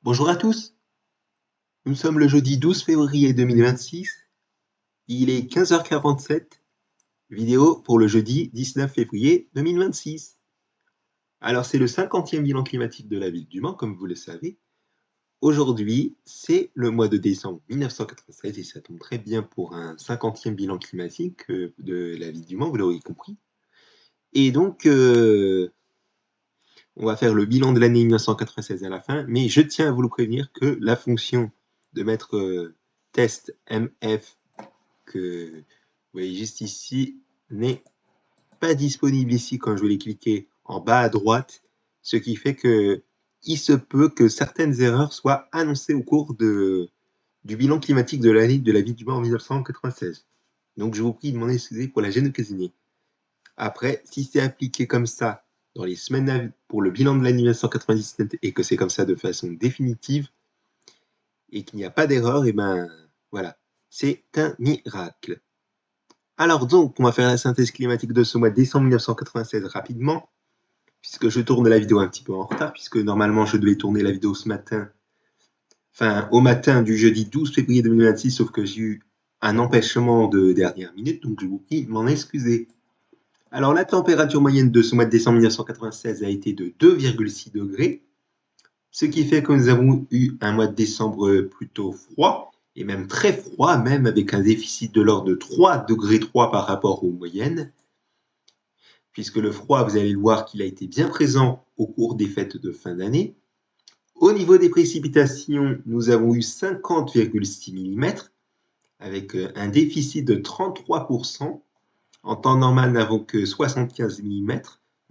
Bonjour à tous, nous sommes le jeudi 12 février 2026, il est 15h47, vidéo pour le jeudi 19 février 2026. Alors c'est le 50e bilan climatique de la ville du Mans, comme vous le savez. Aujourd'hui, c'est le mois de décembre 1996 et ça tombe très bien pour un 50e bilan climatique de la ville du Mans, vous l'aurez compris. Et donc, on va faire le bilan de l'année 1996 à la fin, mais je tiens à vous le prévenir que la fonction de mettre test MF que vous voyez juste ici n'est pas disponible ici quand je vais les cliquer en bas à droite, ce qui fait que il se peut que certaines erreurs soient annoncées au cours du bilan climatique de l'année de la ville du Mans en 1996. Donc je vous prie de m'en excuser pour la gêne occasionnée. Après, si c'est appliqué comme ça dans les semaines pour le bilan de l'année 1997 et que c'est comme ça de façon définitive et qu'il n'y a pas d'erreur, et ben voilà, c'est un miracle. Alors donc, on va faire la synthèse climatique de ce mois de décembre 1996 rapidement, puisque je tourne la vidéo un petit peu en retard, puisque normalement je devais tourner la vidéo ce matin, enfin au matin du jeudi 12 février 2026, sauf que j'ai eu un empêchement de dernière minute, donc je vous prie de m'en excuser. Alors la température moyenne de ce mois de décembre 1996 a été de 2,6 degrés, ce qui fait que nous avons eu un mois de décembre plutôt froid, et même très froid, même avec un déficit de l'ordre de 3 degrés 3 par rapport aux moyennes, puisque le froid, vous allez le voir qu'il a été bien présent au cours des fêtes de fin d'année. Au niveau des précipitations, nous avons eu 50,6 mm, avec un déficit de 33%. En temps normal, nous n'avons que 75 mm,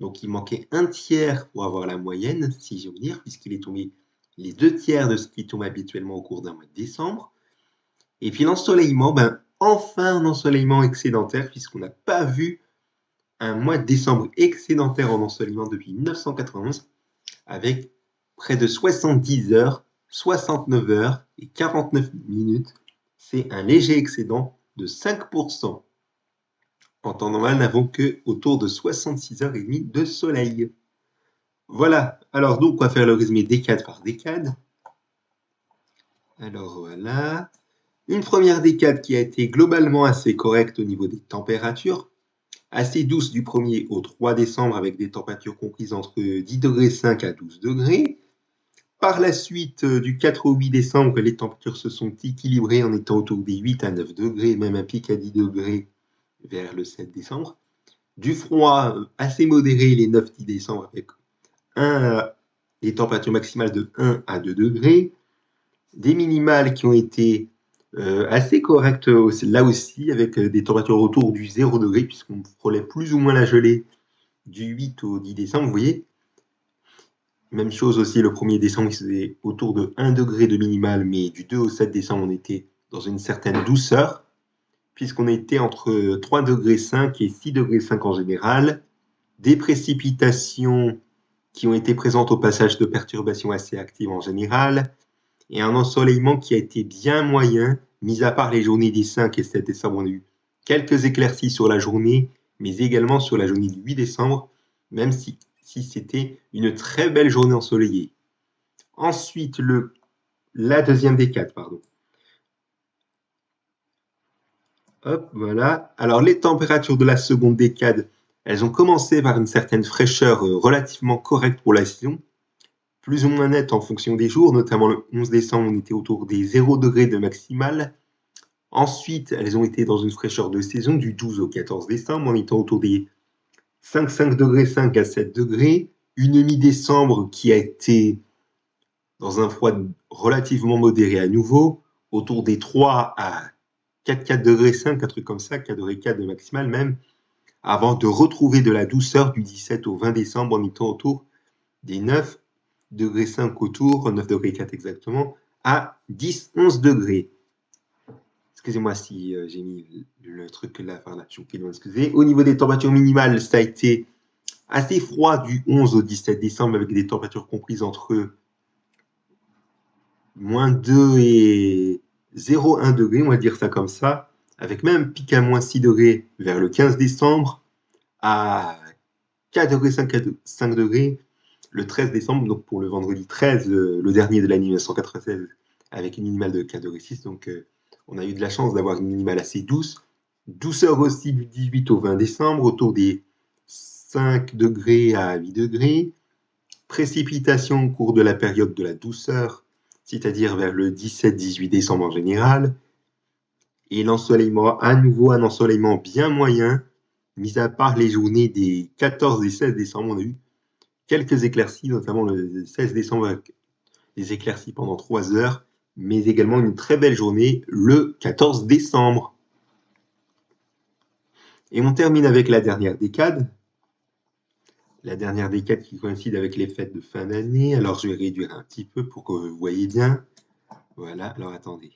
donc il manquait un tiers pour avoir la moyenne, si je veux dire, puisqu'il est tombé les 2 tiers de ce qui tombe habituellement au cours d'un mois de décembre. Et puis l'ensoleillement, enfin un ensoleillement excédentaire, puisqu'on n'a pas vu un mois de décembre excédentaire en ensoleillement depuis 1991, avec près de 70 heures, 69 heures et 49 minutes. C'est un léger excédent de 5%. En temps normal, nous n'avons que autour de 66 heures et demie de soleil. Voilà, alors donc on va faire le résumé décade par décade. Alors voilà, une première décade qui a été globalement assez correcte au niveau des températures, assez douce du 1er au 3 décembre avec des températures comprises entre 10 degrés 5 à 12 degrés. Par la suite, du 4 au 8 décembre, les températures se sont équilibrées en étant autour des 8 à 9 degrés, même un pic à 10 degrés vers le 7 décembre. Du froid assez modéré les 9-10 décembre avec des températures maximales de 1 à 2 degrés. Des minimales qui ont été assez correctes là aussi, avec des températures autour du 0 degré, puisqu'on frôlait plus ou moins la gelée du 8 au 10 décembre, vous voyez. Même chose aussi, le 1er décembre, il faisait autour de 1 degré de minimal, mais du 2 au 7 décembre, on était dans une certaine douceur, puisqu'on était entre 3 degrés 5 et 6 degrés 5 en général. Des précipitations qui ont été présentes au passage de perturbations assez actives en général, et un ensoleillement qui a été bien moyen, mis à part les journées des 5 et 7 décembre, on a eu quelques éclaircies sur la journée, mais également sur la journée du 8 décembre, même si c'était une très belle journée ensoleillée. Ensuite, la deuxième décade, pardon. Hop, voilà. Alors, les températures de la seconde décade, elles ont commencé par une certaine fraîcheur relativement correcte pour la saison, plus ou moins nette en fonction des jours, notamment le 11 décembre, on était autour des 0 degrés de maximal. Ensuite, elles ont été dans une fraîcheur de saison du 12 au 14 décembre, en étant autour des 5 degrés 5 à 7 degrés. Une mi-décembre qui a été dans un froid relativement modéré à nouveau, autour des 3 à 4 degrés 5, un truc comme ça, 4 degrés 4 de maximal même, avant de retrouver de la douceur du 17 au 20 décembre en étant autour des 9 degrés 5 autour, 9 degrés 4 exactement, à 10-11 degrés. Excusez-moi si j'ai mis le truc là par là, je vous prie de m'excuser. Au niveau des températures minimales, ça a été assez froid du 11 au 17 décembre avec des températures comprises entre moins 2 et 0,1 degré, on va dire ça comme ça, avec même pic à moins 6 degrés vers le 15 décembre, à 4 degrés 5 degrés, le 13 décembre, donc pour le vendredi 13, le dernier de l'année 1996, avec une minimale de 4,6 degrés. Donc on a eu de la chance d'avoir une minimale assez douce. Douceur aussi du 18 au 20 décembre, autour des 5 degrés à 8 degrés. Précipitations au cours de la période de la douceur, c'est-à-dire vers le 17-18 décembre en général. Et l'ensoleillement, à nouveau un ensoleillement bien moyen, mis à part les journées des 14 et 16 décembre, on a eu quelques éclaircies, notamment le 16 décembre avec des éclaircies pendant 3 heures, mais également une très belle journée le 14 décembre. Et on termine avec la dernière décade. La dernière décade qui coïncide avec les fêtes de fin d'année. Alors je vais réduire un petit peu pour que vous voyez bien. Voilà, alors attendez.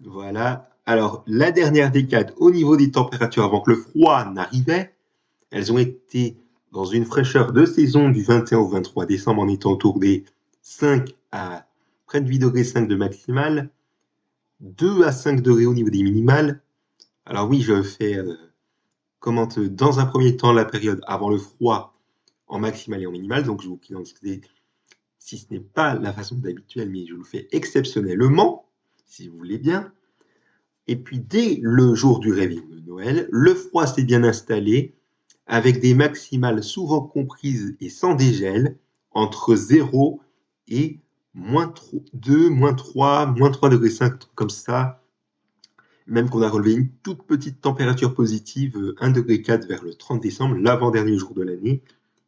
Voilà. Alors, la dernière décade, au niveau des températures avant que le froid n'arrivait, elles ont été dans une fraîcheur de saison du 21 au 23 décembre en étant autour des 5 à près de 8 degrés 5 de maximal, 2 à 5 degrés au niveau des minimales. Alors oui, je fais commente dans un premier temps la période avant le froid en maximal et en minimal, donc je vous prie d'en excuser si ce n'est pas la façon d'habituelle, mais je vous le fais exceptionnellement, si vous voulez bien. Et puis dès le jour du réveillon de Noël, le froid s'est bien installé, avec des maximales souvent comprises et sans dégel, entre 0 et -2, -3, -3,5 degrés, comme ça. Même qu'on a relevé une toute petite température positive, 1,4 degré vers le 30 décembre, l'avant-dernier jour de l'année.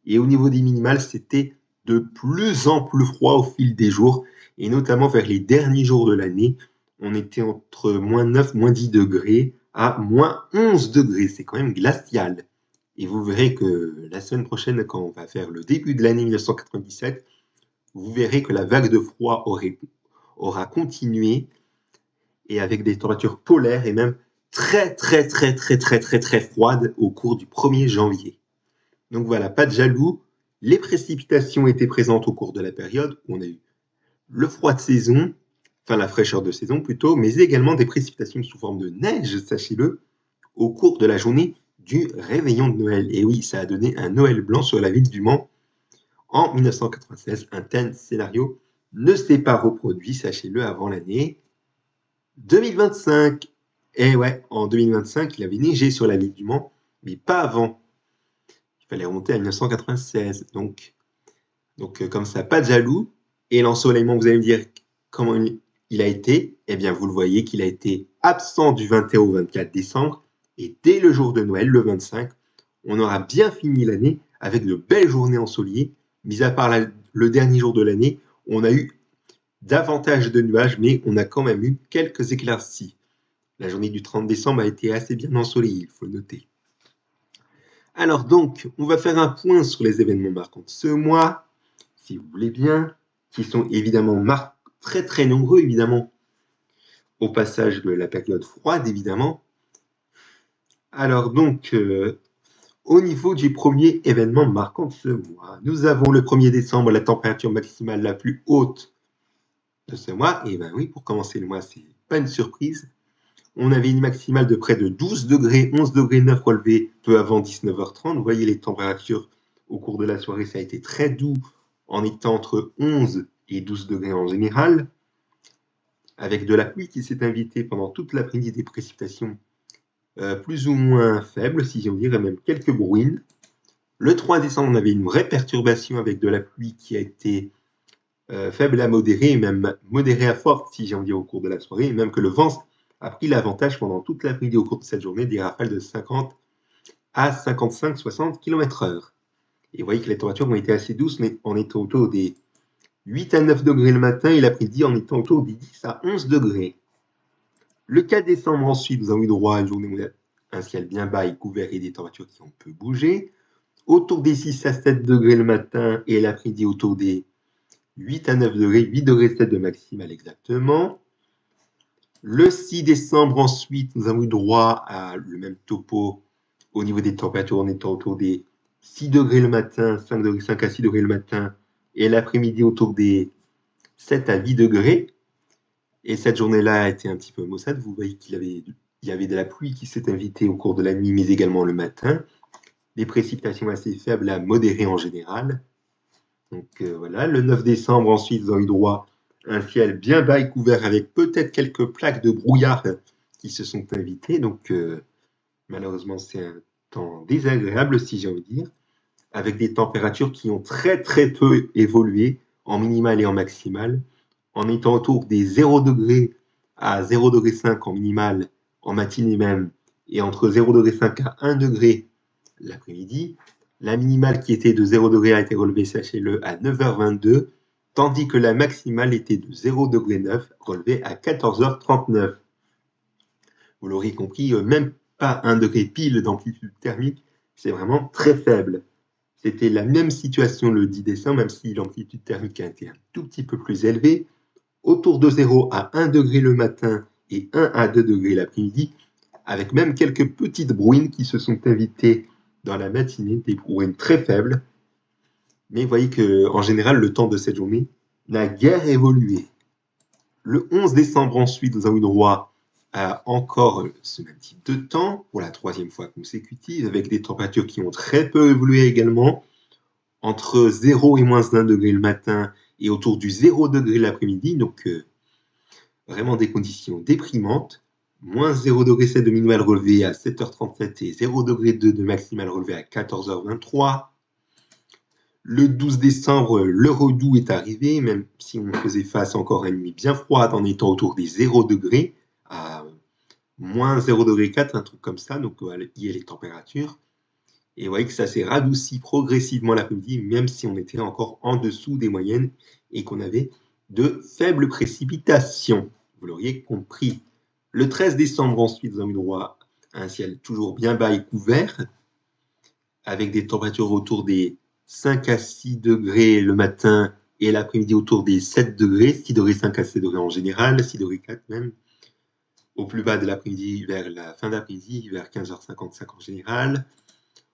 Et au niveau des minimales, c'était de plus en plus froid au fil des jours, et notamment vers les derniers jours de l'année, on était entre -9, -10 degrés à -11 degrés. C'est quand même glacial. Et vous verrez que la semaine prochaine, quand on va faire le début de l'année 1997, vous verrez que la vague de froid aura continué, et avec des températures polaires et même très froides au cours du 1er janvier. Donc voilà, pas de jaloux. Les précipitations étaient présentes au cours de la période où on a eu le froid de saison, enfin la fraîcheur de saison plutôt, mais également des précipitations sous forme de neige, sachez-le, au cours de la journée du réveillon de Noël. Et oui, ça a donné un Noël blanc sur la ville du Mans en 1996. Un tel scénario ne s'est pas reproduit, sachez-le, avant l'année 2025. Et ouais, en 2025, il avait neigé sur la ville du Mans, mais pas avant. Il fallait remonter à 1996. Donc comme ça, pas de jaloux. Et l'ensoleillement, vous allez me dire comment il a été. Eh bien, vous le voyez qu'il a été absent du 21 au 24 décembre. Et dès le jour de Noël, le 25, on aura bien fini l'année avec de belles journées ensoleillées. Mis à part le dernier jour de l'année, on a eu davantage de nuages, mais on a quand même eu quelques éclaircies. La journée du 30 décembre a été assez bien ensoleillée, il faut le noter. Alors donc, on va faire un point sur les événements marquants de ce mois, si vous voulez bien, qui sont évidemment très nombreux, évidemment, au passage de la période froide, évidemment. Alors donc, au niveau du premier événement marquant de ce mois, nous avons le 1er décembre, la température maximale la plus haute de ce mois. Et ben oui, pour commencer le mois, c'est pas une surprise. On avait une maximale de près de 12 degrés, 11 degrés 9 relevés peu avant 19h30. Vous voyez les températures au cours de la soirée, ça a été très doux en étant entre 11 et 12 degrés en général, avec de la pluie qui s'est invitée pendant toute l'après-midi, des précipitations plus ou moins faibles, si j'en dirais, même quelques brouilles. Le 3 décembre, on avait une vraie perturbation avec de la pluie qui a été faible à modérée, et même modérée à forte, si j'ai envie dire, au cours de la soirée, et même que le vent a pris l'avantage pendant toute l'après-midi au cours de cette journée, des rafales de 50 à 55-60 km/h. Et vous voyez que les températures ont été assez douces, mais en étant autour des 8 à 9 degrés le matin, et l'après-midi en étant autour des 10 à 11 degrés. Le 4 décembre, ensuite, nous avons eu droit à une journée où il y a un ciel bien bas et couvert et des températures qui ont peu bougé. Autour des 6 à 7 degrés le matin, et l'après-midi autour des 8 à 9 degrés, 8 degrés 7 de maximal exactement. Le 6 décembre, ensuite, nous avons eu droit à le même topo au niveau des températures, en étant autour des 6 degrés le matin, 5 à 6 degrés le matin, et l'après-midi autour des 7 à 8 degrés. Et cette journée-là a été un petit peu maussade. Vous voyez qu'il y avait de la pluie qui s'est invitée au cours de la nuit, mais également le matin. des précipitations assez faibles à modérées en général. Donc voilà, le 9 décembre, ensuite, vous avez eu droit à un ciel bien bas et couvert avec peut-être quelques plaques de brouillard qui se sont invitées. Donc malheureusement, c'est un temps désagréable, si j'ai envie de dire, avec des températures qui ont très très peu évolué en minimal et en maximal, en étant autour des 0 degrés à 0 degré 5 en minimal en matinée même, et entre 0 degré 5 à 1 degré l'après-midi. La minimale qui était de 0 degré a été relevée, sachez-le, à 9h22, tandis que la maximale était de 0 degré 9, relevée à 14h39. Vous l'aurez compris, même pas 1 degré pile d'amplitude thermique, c'est vraiment très faible. C'était la même situation le 10 décembre, même si l'amplitude thermique a été un tout petit peu plus élevée, autour de 0 à 1 degré le matin et 1 à 2 degrés l'après-midi, avec même quelques petites brouines qui se sont invitées dans la matinée, des brouines très faibles. Mais vous voyez qu'en général, le temps de cette journée n'a guère évolué. Le 11 décembre, ensuite, nous avons eu droit à encore ce même type de temps, pour la troisième fois consécutive, avec des températures qui ont très peu évolué également, entre 0 et moins 1 degré le matin et autour du 0 degré l'après-midi, donc vraiment des conditions déprimantes. Moins 0 degré 7 de minimal relevé à 7h37 et 0 degré 2 de maximal relevé à 14h23. Le 12 décembre, le redoux est arrivé, même si on faisait face encore à une nuit bien froide en étant autour des 0 degrés, à moins 0 degré 4, un truc comme ça, donc il y a les températures. Et vous voyez que ça s'est radouci progressivement l'après-midi, même si on était encore en dessous des moyennes et qu'on avait de faibles précipitations. Vous l'auriez compris. Le 13 décembre, ensuite, nous avons eu droit à un ciel toujours bien bas et couvert, avec des températures autour des 5 à 6 degrés le matin et l'après-midi autour des 7 degrés, 6 degrés 5 à 7 degrés en général, 6 degrés 4 même. Au plus bas de l'après-midi, vers la fin d'après-midi, vers 15h55 en général.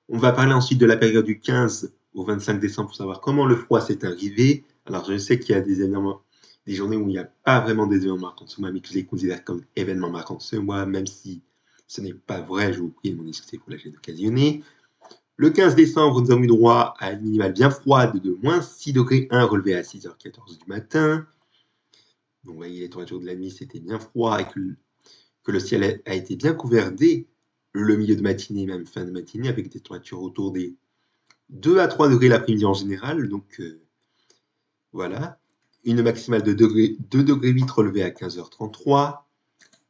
On va parler ensuite de la période du 15 au 25 décembre pour savoir comment le froid s'est arrivé. Alors, je sais qu'il y a des événements, des journées où il n'y a pas vraiment des événements marquants de ce mois, mais que je les considère comme événements marquants de ce mois, même si ce n'est pas vrai, je vous prie de m'en excuser pour la gêne occasionnée. Le 15 décembre, nous avons eu droit à une minimale bien froide de moins 6 degrés 1 relevée à 6h14 du matin. Donc, vous voyez, les températures de la nuit, c'était bien froid et que le ciel a été bien couvert dès le milieu de matinée, même fin de matinée, avec des températures autour des 2 à 3 degrés l'après-midi en général. Donc, voilà. Une maximale de 2 degrés 8 relevée à 15h33.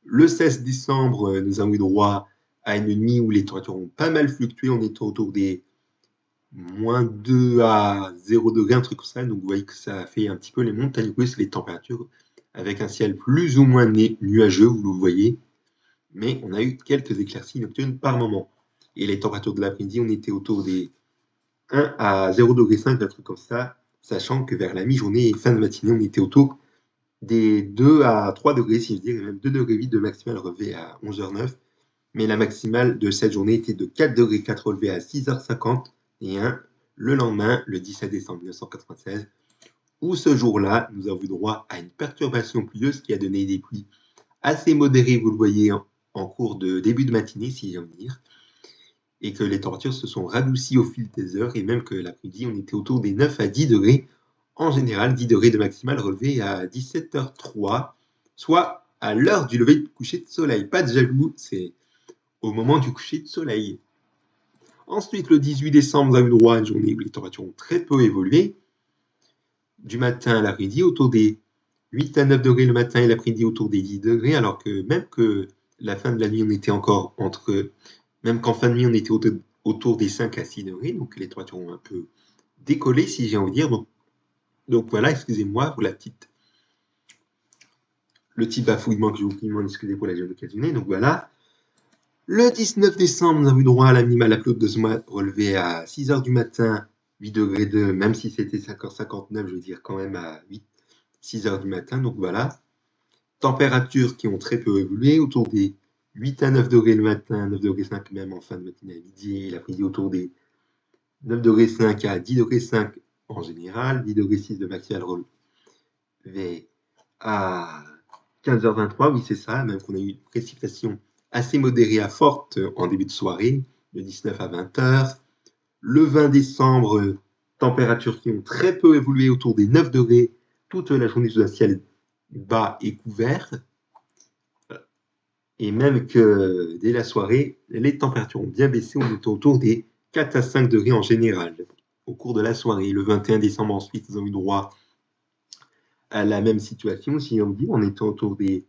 Le 16 décembre, nous avons eu droit à une nuit où les températures ont pas mal fluctué. On était autour des moins 2 à 0 degrés, un truc comme ça. Donc, vous voyez que ça a fait un petit peu les montagnes russes, les températures, avec un ciel plus ou moins nuageux, vous le voyez. Mais on a eu quelques éclaircies nocturnes par moment. Et les températures de l'après-midi, on était autour des 1 à 0 degré 5, un truc comme ça, sachant que vers la mi-journée et fin de matinée, on était autour des 2 à 3 degrés, si je dis, et même 2 degrés 8 de maximale relevé à 11h09. Mais la maximale de cette journée était de 4 degrés 4 relevé à 6h50 et 1 le lendemain, le 17 décembre 1996, où ce jour-là, nous avons eu droit à une perturbation pluvieuse qui a donné des pluies assez modérées, vous le voyez, en cours de début de matinée, si j'ai envie de dire, et que les températures se sont radoucies au fil des heures, et même que l'après-midi, on était autour des 9 à 10 degrés, en général 10 degrés de maximale relevé à 17h03, soit à l'heure du lever du coucher de soleil. Pas de jaloux, c'est au moment du coucher de soleil. Ensuite, le 18 décembre, nous avons eu droit à une journée où les températures ont très peu évolué, du matin à l'après-midi, autour des 8 à 9 degrés le matin et l'après-midi autour des 10 degrés, alors que même que la fin de la nuit, on était encore même qu'en fin de nuit, on était autour des 5 à 6 degrés, donc les températures ont un peu décollé, si j'ai envie de dire. Donc voilà, excusez-moi pour le petit bafouillement que je vous prie de m'en excuser pour la gêne occasionnée. Donc voilà. Le 19 décembre, nous avons eu droit à la minimale à de ce mois relevé à 6h du matin, 8 degrés 2, même si c'était 5h59, je veux dire quand même à 6h du matin. Donc voilà. Températures qui ont très peu évolué, autour des 8 à 9 degrés le matin, 9 degrés 5 même en fin de matinée à midi, et l'après-midi autour des 9 degrés 5 à 10 degrés 5 en général, 10 degrés 6 de maximal relevé à 15h23, oui c'est ça, même qu'on a eu une précipitation assez modérée à forte en début de soirée, de 19 à 20h. Le 20 décembre, températures qui ont très peu évolué autour des 9 degrés toute la journée sous un ciel bas et couvert. Et même que dès la soirée, les températures ont bien baissé, on était autour des 4 à 5 degrés en général au cours de la soirée. Le 21 décembre ensuite, ils ont eu droit à la même situation, si on dit, on était autour des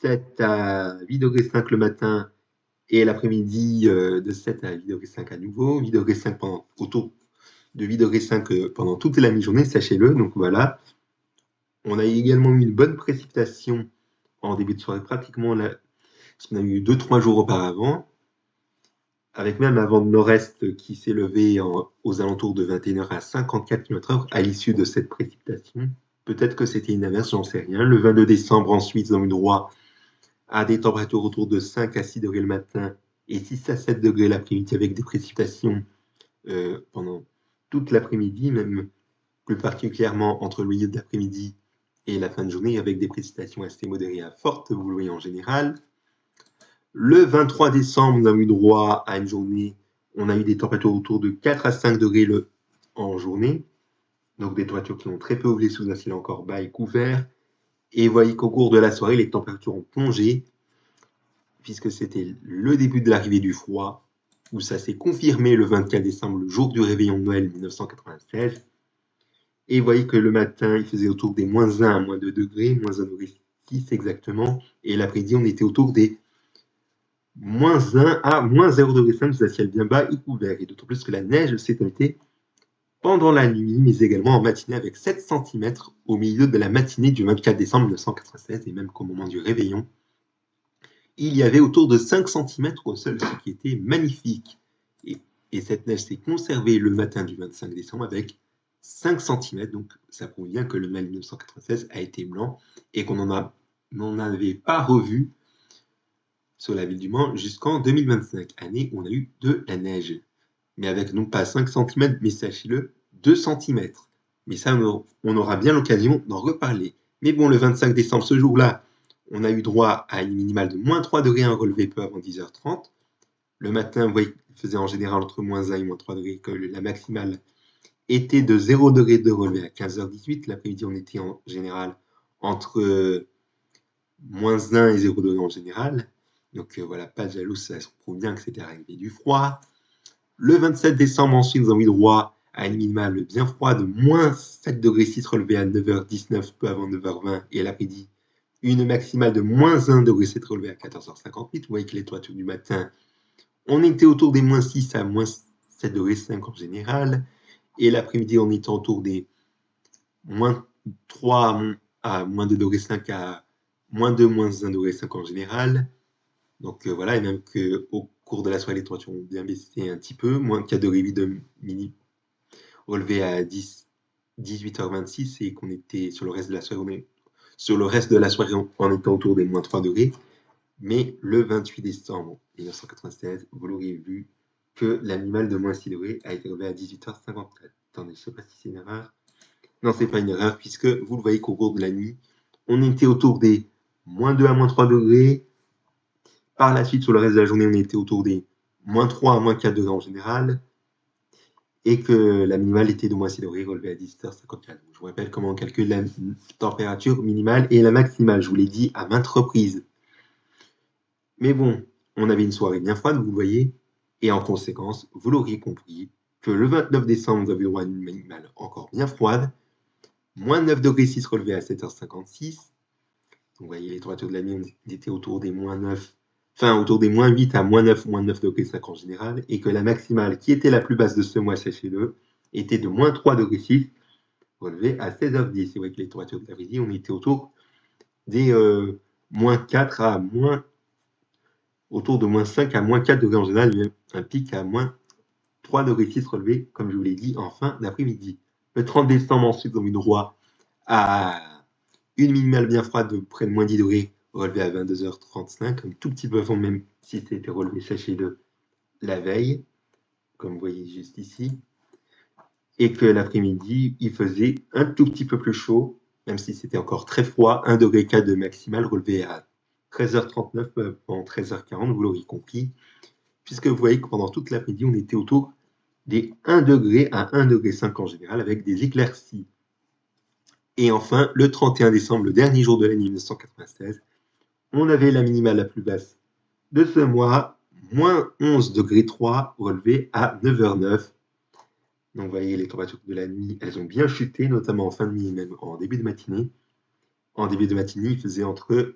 7 à 8 degrés 5 le matin et l'après-midi de 7 à 8 degrés 5 à nouveau, 8 degrés 5 autour de 8 degrés 5 pendant toute la mi-journée, sachez-le. Donc voilà, on a également eu une bonne précipitation en début de soirée, pratiquement là, parce qu'on a eu 2-3 jours auparavant, avec même un vent de nord-est qui s'est levé aux alentours de 21h à 54 km/h à l'issue de cette précipitation. Peut-être que c'était une averse, j'en sais rien. Le 22 décembre, ensuite, ils ont eu droit à des températures autour de 5 à 6 degrés le matin et 6 à 7 degrés l'après-midi, avec des précipitations pendant toute l'après-midi, même plus particulièrement entre le milieu de l'après-midi et la fin de journée, avec des précipitations assez modérées à fortes, vous le voyez en général. Le 23 décembre, on a eu droit à une journée, on a eu des températures autour de 4 à 5 degrés en journée, donc des températures qui ont très peu évolué sous un ciel encore bas et couvert. Et vous voyez qu'au cours de la soirée, les températures ont plongé, puisque c'était le début de l'arrivée du froid, où ça s'est confirmé le 24 décembre, le jour du réveillon de Noël 1996. Et vous voyez que le matin, il faisait autour des -1 à -2 degrés, -1 degré 6 exactement, et l'après-midi, on était autour des -1 à -0 degré 5 sous un ciel bien bas et couvert, et d'autant plus que la neige s'est étalée pendant la nuit, mais également en matinée avec 7 cm au milieu de la matinée du 24 décembre 1996, et même qu'au moment du réveillon, il y avait autour de 5 cm au sol, ce qui était magnifique. Et cette neige s'est conservée le matin du 25 décembre avec 5 cm, donc ça prouve bien que le Noël 1996 a été blanc et qu'on n'en avait pas revu sur la ville du Mans jusqu'en 2025, année où on a eu de la neige. Mais avec non pas 5 cm, mais sachez-le, 2 cm. Mais ça, on aura bien l'occasion d'en reparler. Mais bon, le 25 décembre, ce jour-là, on a eu droit à une minimale de -3 degrés, un relevé peu avant 10h30. Le matin, vous voyez, il faisait en général entre -1 et -3 degrés, que la maximale était de 0 degré de relevé à 15h18. L'après-midi, on était en général entre -1 et 0 degré en général. Donc voilà, pas de jaloux, ça prouve bien que c'était arrivé du froid. Le 27 décembre, ensuite, nous avons eu droit à une minimale bien froide de -7 degrés 6 relevé à 9h19, peu avant 9h20, et à l'après-midi, une maximale de -1 degré 7 relevé à 14h58. Vous voyez que les températures du matin, on était autour des -6 à -7 degrés 5 en général, et l'après-midi, on était autour des -3 à -2 degrés 5 à -2, -1 degré 5 en général. Donc voilà, et même qu'au cours de la soirée, les températures ont bien baissé un petit peu, -4 degrés 8 de mini relevé à 18h26, et qu'on était sur le reste de la soirée, on était autour des -3 degrés. Mais le 28 décembre 1996, vous l'aurez vu, que l'animal de -6 degrés a été relevé à 18h54. Attendez, je ne sais pas si c'est une erreur. Non, c'est pas une erreur, puisque vous le voyez qu'au cours de la nuit, on était autour des -2 à -3 degrés. Par la suite, sur le reste de la journée, on était autour des -3 à -4 degrés en général, et que la minimale était de -6 degrés, relevée à 18h54. Je vous rappelle comment on calcule la température minimale et la maximale. Je vous l'ai dit à maintes reprises. Mais bon, on avait une soirée bien froide, vous le voyez, et en conséquence, vous l'auriez compris, que le 29 décembre, vous avez droit à une minimale encore bien froide, -9 degrés 6 relevé à 7h56. Donc, vous voyez, les températures de la nuit, on était autour des -9, enfin autour des -8 à -9, -9 degrés 5 en général, et que la maximale, qui était la plus basse de ce mois, sachez-le, était de -3 degrés 6, relevé à 16h10. Et vous voyez que les températures de l'après-midi, on était autour des -4 à autour de -5 à -4 degrés en général, il y a un pic à -3 degrés 6 relevé, comme je vous l'ai dit, en fin d'après-midi. Le 30 décembre, ensuite, on a eu droit à une minimale bien froide de près de -10 degrés, relevé à 22h35, un tout petit peu avant, même si c'était relevé, sachez-le, la veille, comme vous voyez juste ici. Et que l'après-midi, il faisait un tout petit peu plus chaud, même si c'était encore très froid, 1 degré 4 de maximale, relevé à 13h39 pendant 13h40, vous l'aurez compris, puisque vous voyez que pendant toute l'après-midi, on était autour des 1 degré à 1 degré 5 en général avec des éclaircies. Et enfin, le 31 décembre, le dernier jour de l'année 1996, on avait la minimale la plus basse de ce mois, moins 11 degré 3, relevé à 9h09. Donc vous voyez, les températures de la nuit, elles ont bien chuté, notamment en fin de nuit, même en début de matinée. En début de matinée, il faisait entre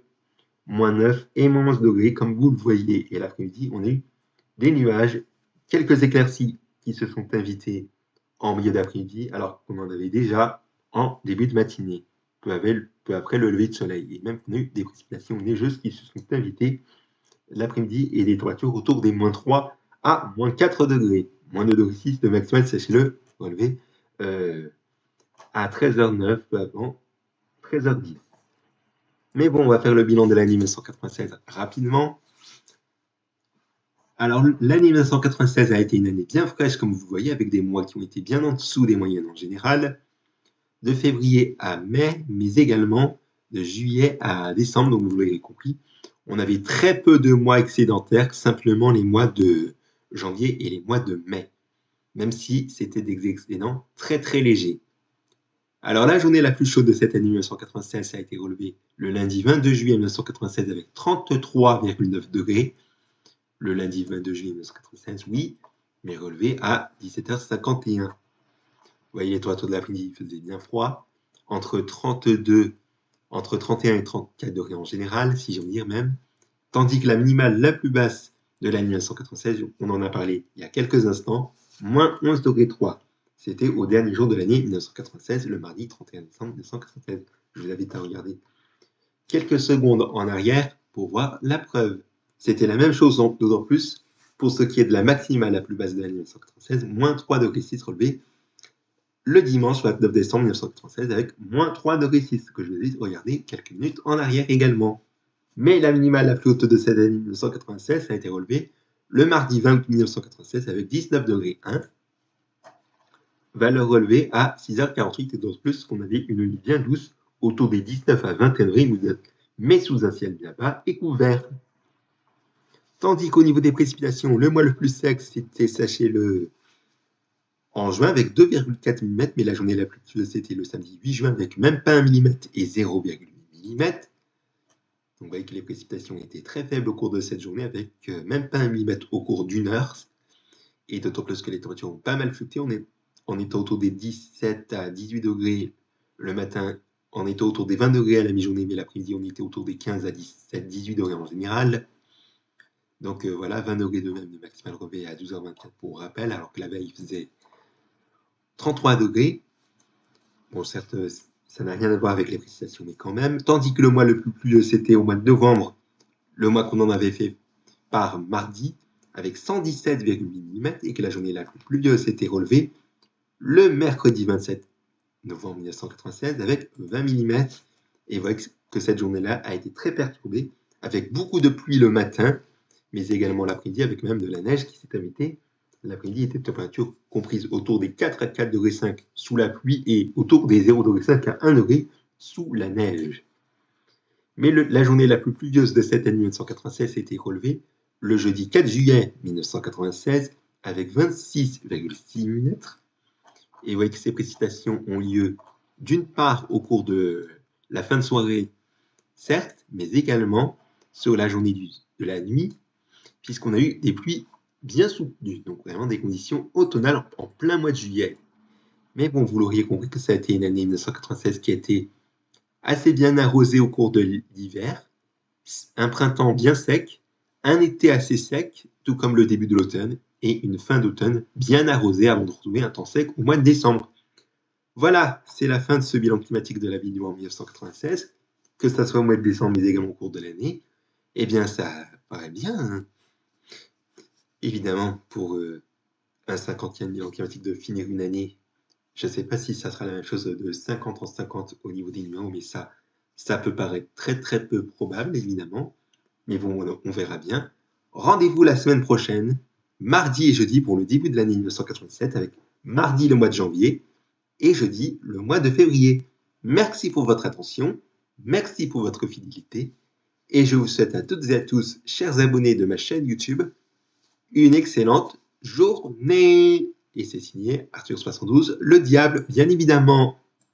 moins 9 et moins 11 degrés, comme vous le voyez. Et l'après-midi, on a eu des nuages, quelques éclaircies qui se sont invitées en milieu d'après-midi, alors qu'on en avait déjà en début de matinée, peu après le lever de soleil. Et même qu'on a eu des précipitations neigeuses qui se sont invitées l'après-midi et des températures autour des moins 3 à moins 4 degrés. Moins 2 degrés 6 de maximal, sachez-le, relevé à 13h09, peu avant 13h10. Mais bon, on va faire le bilan de l'année 1996 rapidement. Alors, l'année 1996 a été une année bien fraîche, comme vous voyez, avec des mois qui ont été bien en dessous des moyennes en général, de février à mai, mais également de juillet à décembre, donc vous l'avez compris, on avait très peu de mois excédentaires, simplement les mois de janvier et les mois de mai, même si c'était des excédents très très légers. Alors la journée la plus chaude de cette année 1996 a été relevée le lundi 22 juillet 1996 avec 33,9 degrés. Le lundi 22 juillet 1996, oui, mais relevé à 17h51. Vous voyez, les températures de l'après-midi, il faisait bien froid, entre 31 et 34 degrés en général, si j'en dire même, tandis que la minimale la plus basse de l'année 1996, on en a parlé il y a quelques instants, moins 11 degrés 3. C'était au dernier jour de l'année 1996, le mardi 31 décembre 1996. Je vous invite à regarder quelques secondes en arrière pour voir la preuve. C'était la même chose, d'autant plus pour ce qui est de la maximale la plus basse de l'année 1996, moins 3 degrés 6 relevé le dimanche 29 décembre 1996 avec moins 3 degrés 6, que je vous ai regardé quelques minutes en arrière également. Mais la minimale la plus haute de cette année 1996 a été relevée le mardi 20 août 1996 avec 19 degrés 1, valeur relevée à 6h48 et d'autant plus qu'on avait une nuit bien douce autour des 19 à 21 degrés, mais sous un ciel bien bas et couvert. Tandis qu'au niveau des précipitations, le mois le plus sec, c'était, sachez-le, en juin avec 2,4 mm, mais la journée la plus chaude, c'était le samedi 8 juin avec même pas 1 mm et 0,8 mm. Donc vous voyez que les précipitations étaient très faibles au cours de cette journée avec même pas 1 mm au cours d'une heure. Et d'autant plus que les températures ont pas mal fluctué, on était autour des 17 à 18 degrés le matin, on était autour des 20 degrés à la mi-journée, mais l'après-midi on était autour des 15 à 17, 18 degrés en général. Donc voilà, 20 degrés de même de maximal relevé à 12h24 pour rappel, alors que la veille il faisait 33 degrés. Bon, certes, ça n'a rien à voir avec les précipitations, mais quand même. Tandis que le mois le plus pluvieux, c'était au mois de novembre, le mois qu'on en avait fait par mardi, avec 117,8 mm, et que la journée la plus pluvieuse s'était relevée le mercredi 27 novembre 1996 avec 20 mm. Et vous voyez que cette journée-là a été très perturbée, avec beaucoup de pluie le matin, mais également l'après-midi, avec même de la neige qui s'est invitée. L'après-midi était de température comprise autour des 4 à 4 degrés 5 sous la pluie et autour des 0,5 à 1 degré sous la neige. Mais la journée la plus pluvieuse de cette année 1996 a été relevée le jeudi 4 juillet 1996 avec 26,6 mm. Et vous voyez que ces précipitations ont lieu d'une part au cours de la fin de soirée, certes, mais également sur la journée de la nuit, puisqu'on a eu des pluies bien soutenues, donc vraiment des conditions automnales en plein mois de juillet. Mais bon, vous l'auriez compris que ça a été une année 1996 qui a été assez bien arrosée au cours de l'hiver, un printemps bien sec, un été assez sec, tout comme le début de l'automne, et une fin d'automne bien arrosée avant de retrouver un temps sec au mois de décembre. Voilà, c'est la fin de ce bilan climatique de la vidéo en 1996, que ça soit au mois de décembre mais également au cours de l'année. Eh bien, ça paraît bien, hein. Évidemment, pour un 50e bilan climatique de finir une année, je ne sais pas si ça sera la même chose de 50 en 50 au niveau des numéros, mais ça peut paraître très très peu probable, évidemment. Mais bon, on verra bien. Rendez-vous la semaine prochaine, mardi et jeudi, pour le début de l'année 1997, avec mardi le mois de janvier et jeudi le mois de février. Merci pour votre attention, merci pour votre fidélité, et je vous souhaite à toutes et à tous, chers abonnés de ma chaîne YouTube, une excellente journée. Et c'est signé Arthur72, le diable. Bien évidemment,